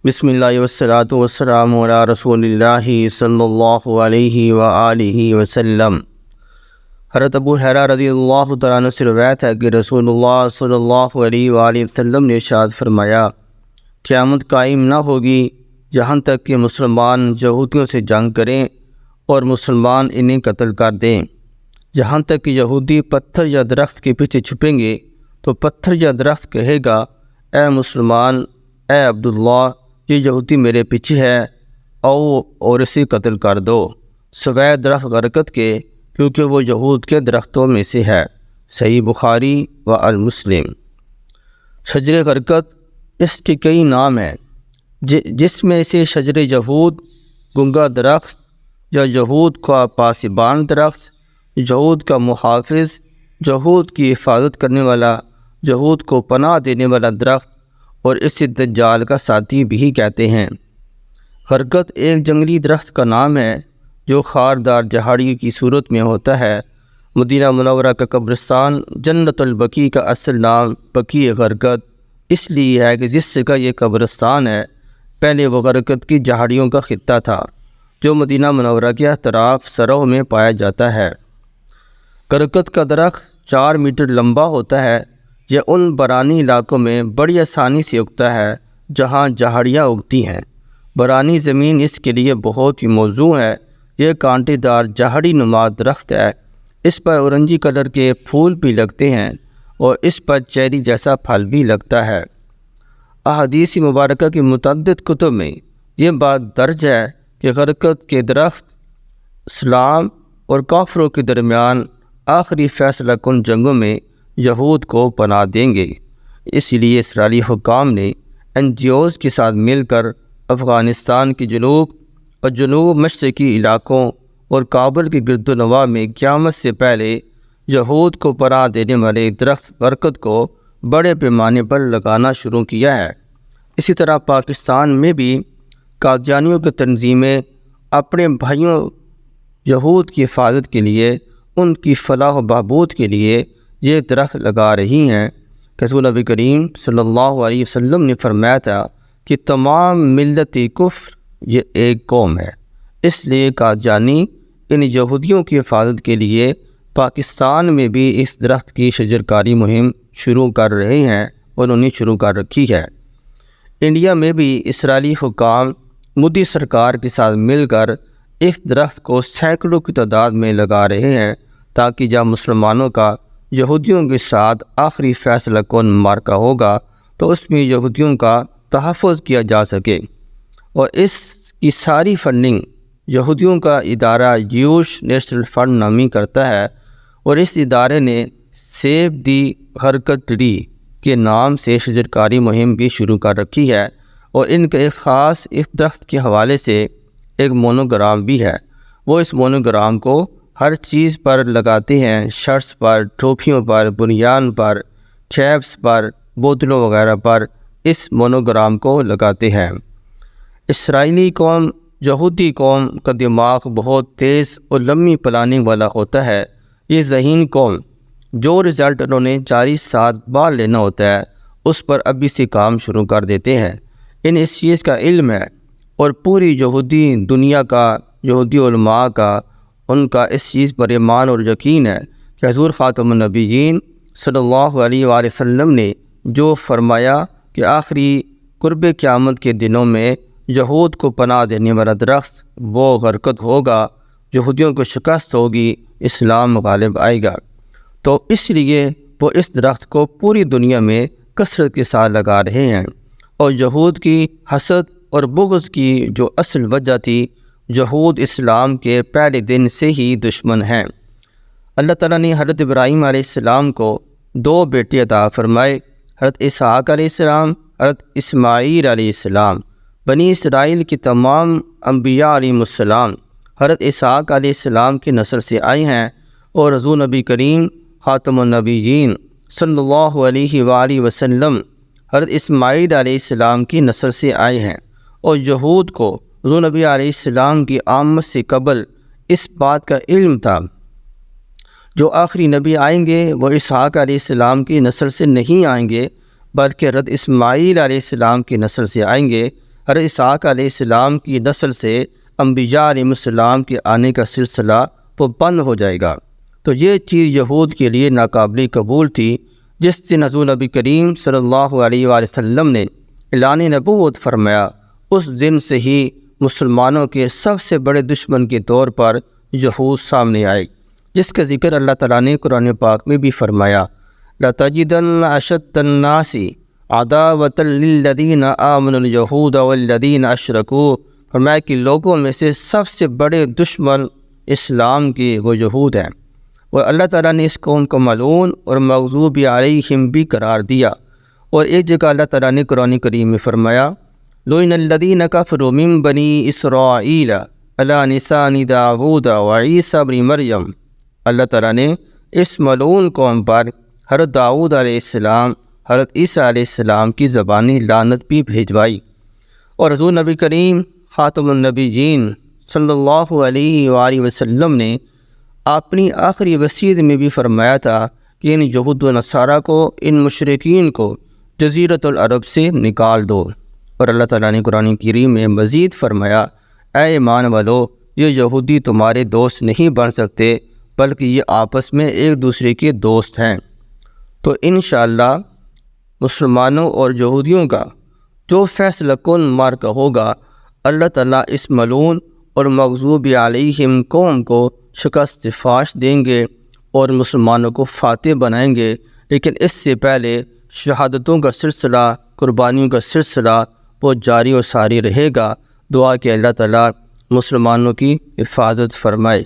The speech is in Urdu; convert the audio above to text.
بسم اللہ والصلاۃ والسلام علی رسول اللہ صلی اللہ علیہ وآلہ وسلم۔ حضرت ابو ہریرہ رضی اللہ تعالیٰ عنہ سے روایت ہے کہ رسول اللہ صلی اللہ علیہ وآلہ وسلم نے ارشاد فرمایا، قیامت قائم نہ ہوگی جہاں تک کہ مسلمان یہودیوں سے جنگ کریں اور مسلمان انہیں قتل کر دیں۔ جہاں تک کہ یہودی پتھر یا درخت کے پیچھے چھپیں گے تو پتھر یا درخت کہے گا، اے مسلمان، اے عبداللہ، یہ یہودی میرے پیچھے ہے، آؤ اور اسے قتل کر دو، سوائے درخت غرقد کے، کیونکہ وہ یہود کے درختوں میں سے ہے۔ صحیح بخاری و المسلم۔ شجر غرقد اس کے کئی نام ہیں، جس میں سے شجر یہود، گنگا درخت یا یہود کا پاسبان درخت، یہود کا محافظ، یہود کی حفاظت کرنے والا، یہود کو پناہ دینے والا درخت، اور اسے دجال کا ساتھی بھی کہتے ہیں۔ غرقد ایک جنگلی درخت کا نام ہے جو خاردار جھاڑی کی صورت میں ہوتا ہے۔ مدینہ منورہ کا قبرستان جنت البقیع کا اصل نام بقیع غرقد اس لیے ہے کہ جس جگہ یہ قبرستان ہے پہلے وہ غرقد کی جھاڑیوں کا خطہ تھا جو مدینہ منورہ کے اطراف سرو میں پایا جاتا ہے۔ غرقد کا درخت 4 میٹر لمبا ہوتا ہے۔ یہ ان برانی علاقوں میں بڑی آسانی سے اگتا ہے جہاں جھاڑیاں اگتی ہیں۔ برانی زمین اس کے لیے بہت ہی موزوں ہے۔ یہ کانٹے دار جھاڑی نما درخت ہے۔ اس پر اورنجی کلر کے پھول بھی لگتے ہیں اور اس پر چیری جیسا پھل بھی لگتا ہے۔ احادیث مبارکہ کی متعدد کتب میں یہ بات درج ہے کہ غرقد کے درخت اسلام اور کافروں کے درمیان آخری فیصلہ کن جنگوں میں یہود کو پناہ دیں گے۔ اس لیے اسرائیلی حکام نے NGOs کے ساتھ مل کر افغانستان کے جنوب اور جنوب مشرقی علاقوں اور کابل کے گرد و نواح میں قیامت سے پہلے یہود کو پناہ دینے والے درخت غرقد کو بڑے پیمانے پر لگانا شروع کیا ہے۔ اسی طرح پاکستان میں بھی قادیانیوں کی تنظیمیں اپنے بھائیوں یہود کی حفاظت کے لیے، ان کی فلاح و بہبود کے لیے یہ درخت لگا رہی ہیں۔ رسول نبی کریم صلی اللہ علیہ وسلم نے فرمایا تھا کہ تمام ملت کفر یہ ایک قوم ہے، اس لیے قادیانی ان یہودیوں کی حفاظت کے لیے پاکستان میں بھی اس درخت کی شجرکاری مہم شروع کر رہے ہیں اور انہیں شروع کر رکھی ہے۔ انڈیا میں بھی اسرائیلی حکام مودی سرکار کے ساتھ مل کر اس درخت کو سینکڑوں کی تعداد میں لگا رہے ہیں تاکہ جب مسلمانوں کا یہودیوں کے ساتھ آخری فیصلہ کن معرکہ ہوگا تو اس میں یہودیوں کا تحفظ کیا جا سکے، اور اس کی ساری فنڈنگ یہودیوں کا ادارہ جیوش نیشنل فنڈ نامی کرتا ہے، اور اس ادارے نے سیو دی غرقد ٹری کے نام سے شجرکاری مہم بھی شروع کر رکھی ہے، اور ان کا ایک خاص اس درخت کے حوالے سے ایک مونوگرام بھی ہے۔ وہ اس مونوگرام کو ہر چیز پر لگاتے ہیں، شرٹس پر، ٹوپیوں پر، بنیان پر، کیپس پر، بوتلوں وغیرہ پر اس مونوگرام کو لگاتے ہیں۔ اسرائیلی قوم، یہودی قوم کا دماغ بہت تیز اور لمبی پلاننگ والا ہوتا ہے۔ یہ ذہین قوم جو رزلٹ انہوں نے 40 سال بعد لینا ہوتا ہے اس پر ابھی سے کام شروع کر دیتے ہیں۔ انہیں اس چیز کا علم ہے، اور پوری یہودی دنیا کا، یہودی علماء کا، ان کا اس چیز پر ایمان اور یقین ہے کہ حضور خاتم النبیین صلی اللہ علیہ وآلہ وسلم نے جو فرمایا کہ آخری قرب قیامت کے دنوں میں یہود کو پناہ دینے والا درخت وہ غرقد ہوگا، یہودیوں کو شکست ہوگی، اسلام غالب آئے گا۔ تو اس لیے وہ اس درخت کو پوری دنیا میں کثرت کے ساتھ لگا رہے ہیں، اور یہود کی حسد اور بغض کی جو اصل وجہ تھی، یہود اسلام کے پہلے دن سے ہی دشمن ہیں۔ اللہ تعالیٰ نے حضرت ابراہیم علیہ السلام کو 2 بیٹے عطا فرمائے، حضرت اسحاق علیہ السلام، حضرت اسماعیل علیہ السلام۔ بنی اسرائیل کے تمام انبیاء علیہ السلام حضرت اسحاق علیہ السلام کی نسل سے آئے ہیں، اور حضور نبی کریم خاتم النبیین صلی اللہ علیہ وآلہ وسلم حضرت اسماعیل علیہ السلام کی نسل سے آئے ہیں۔ اور یہود کو حضور نبی علیہ السلام کی آمد سے قبل اس بات کا علم تھا جو آخری نبی آئیں گے وہ اسحاق علیہ السلام کی نسل سے نہیں آئیں گے بلکہ حضرت اسماعیل علیہ السلام کی نسل سے آئیں گے، حضرت اسحاق علیہ السلام کی نسل سے انبیاء علیہ السلام کے آنے کا سلسلہ وہ بند ہو جائے گا۔ تو یہ چیز یہود کے لیے ناقابل قبول تھی، جس دن حضور نبی کریم صلی اللہ علیہ وآلہ وسلم نے اعلان نبوت فرمایا، اس دن سے ہی مسلمانوں کے سب سے بڑے دشمن کے طور پر یہود سامنے آئے، جس کا ذکر اللہ تعالیٰ نے قرآن پاک میں بھی فرمایا، لَتَجِدَنَّ أَشَدَّ النَّاسِ عَدَاوَةً لِلَّذِينَ آمَنُوا الْيَهُودَ وَالَّذِينَ أَشْرَكُوا، فرمایا کہ لوگوں میں سے سب سے بڑے دشمن اسلام کے وہ یہود ہیں، اور اللہ تعالیٰ نے اس قوم کو ملعون اور مغضوب علیہم بھی قرار دیا۔ اور ایک جگہ اللہ تعالیٰ نے قرآن کریم میں فرمایا، لُعِنَ الَّذِينَ كَفَرُوا مِن بَنِي إِسْرَائِيلَ عَلَىٰ لِسَانِ دَاوُودَ وَعِیسیٰ ابْنِ مریم، اللہ تعالیٰ نے اس ملعون قوم پر حضرت داؤد علیہ السلام، حضرت عیسیٰ علیہ السلام کی زبانی لعنت بھی بھیجوائی۔ اور حضور نبی کریم خاتم النبیین صلی اللہ علیہ وآلہ وسلم نے اپنی آخری وصیت میں بھی فرمایا تھا کہ ان یہود و نصارہ کو، ان مشرکین کو جزیرۃ العرب سے نکال دو۔ اور اللہ تعالیٰ نے قرآن کریم میں مزید فرمایا، اے ایمان والو، یہ یہودی تمہارے دوست نہیں بن سکتے، بلکہ یہ آپس میں ایک دوسرے کے دوست ہیں۔ تو انشاءاللہ مسلمانوں اور یہودیوں کا جو فیصلہ کن معرکہ ہوگا، اللہ تعالیٰ اس ملعون اور مغضوب علیہم قوم کو شکست فاش دیں گے اور مسلمانوں کو فاتح بنائیں گے۔ لیکن اس سے پہلے شہادتوں کا سلسلہ، قربانیوں کا سلسلہ وہ جاری و ساری رہے گا۔ دعا کہ اللہ تعالیٰ مسلمانوں کی حفاظت فرمائے۔